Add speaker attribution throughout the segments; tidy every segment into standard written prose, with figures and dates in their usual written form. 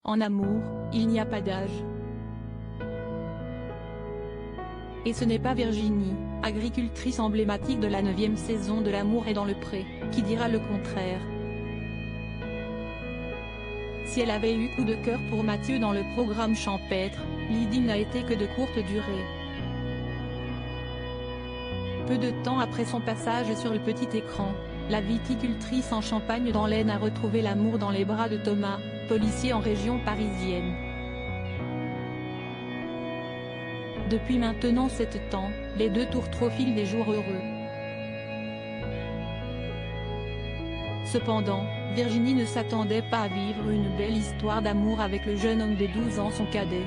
Speaker 1: En amour, il n'y a pas d'âge. Et ce n'est pas Virginie, agricultrice emblématique de la 9e saison de L'amour est dans le pré, qui dira le contraire. Si elle avait eu coup de cœur pour Mathieu dans le programme champêtre, l'idylle n'a été que de courte durée. Peu de temps après son passage sur le petit écran, la viticultrice en Champagne dans l'Aisne a retrouvé l'amour dans les bras de Thomas, policier en région parisienne. Depuis maintenant 7 ans, les deux tourtereaux filent des jours heureux. Cependant, Virginie ne s'attendait pas à vivre une belle histoire d'amour avec le jeune homme de 12 ans, son cadet.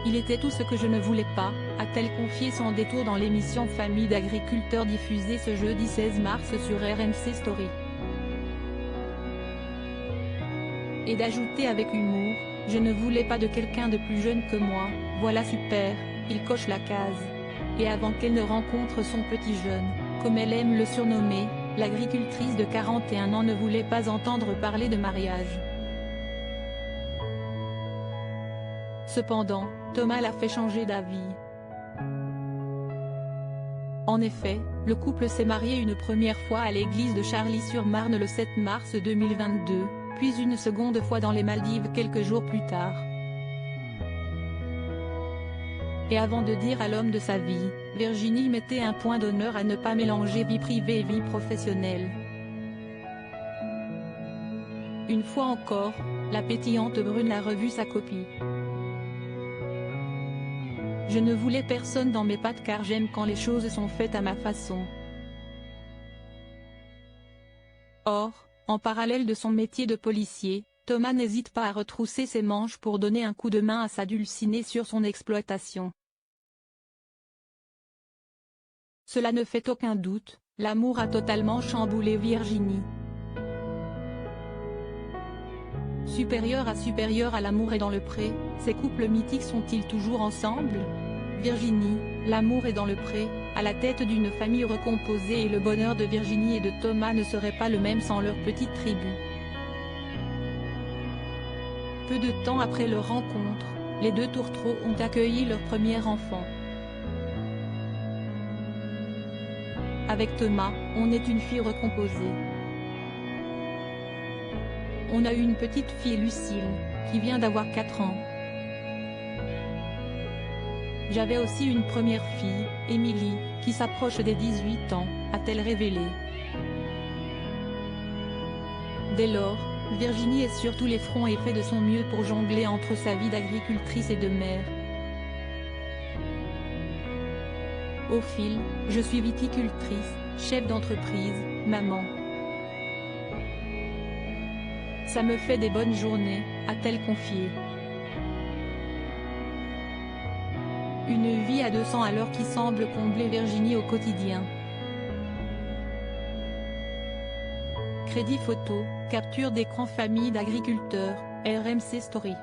Speaker 1: Il était tout ce que je ne voulais pas, a-t-elle confié sans détour dans l'émission Famille d'agriculteurs diffusée ce jeudi 16 mars sur RMC Story. Et d'ajouter avec humour, « Je ne voulais pas de quelqu'un de plus jeune que moi, voilà super, il coche la case. » Et avant qu'elle ne rencontre son petit jeune, comme elle aime le surnommer, l'agricultrice de 41 ans ne voulait pas entendre parler de mariage. Cependant, Thomas l'a fait changer d'avis. En effet, le couple s'est marié une première fois à l'église de Charly-sur-Marne le 7 mars 2022, puis une seconde fois dans les Maldives quelques jours plus tard. Et avant de dire à l'homme de sa vie, Virginie mettait un point d'honneur à ne pas mélanger vie privée et vie professionnelle. Une fois encore, la pétillante brune a revu sa copie. Je ne voulais personne dans mes pattes car j'aime quand les choses sont faites à ma façon. Or, en parallèle de son métier de policier, Thomas n'hésite pas à retrousser ses manches pour donner un coup de main à sa dulcinée sur son exploitation. Cela ne fait aucun doute, l'amour a totalement chamboulé Virginie. Supérieur à l'amour est dans le pré, ces couples mythiques sont-ils toujours ensemble? Virginie, l'amour est dans le pré, à la tête d'une famille recomposée, et le bonheur de Virginie et de Thomas ne serait pas le même sans leur petite tribu. Peu de temps après leur rencontre, les deux tourtereaux ont accueilli leur premier enfant. Avec Thomas, on est une fille recomposée. On a eu une petite fille Lucille, qui vient d'avoir 4 ans. J'avais aussi une première fille, Émilie, qui s'approche des 18 ans, a-t-elle révélé. Dès lors, Virginie est sur tous les fronts et fait de son mieux pour jongler entre sa vie d'agricultrice et de mère. Au fil, je suis viticultrice, chef d'entreprise, maman. Ça me fait des bonnes journées, a-t-elle confié. Une vie à 200 à l'heure qui semble combler Virginie au quotidien. Crédit photo, capture d'écran famille d'agriculteurs, RMC Story.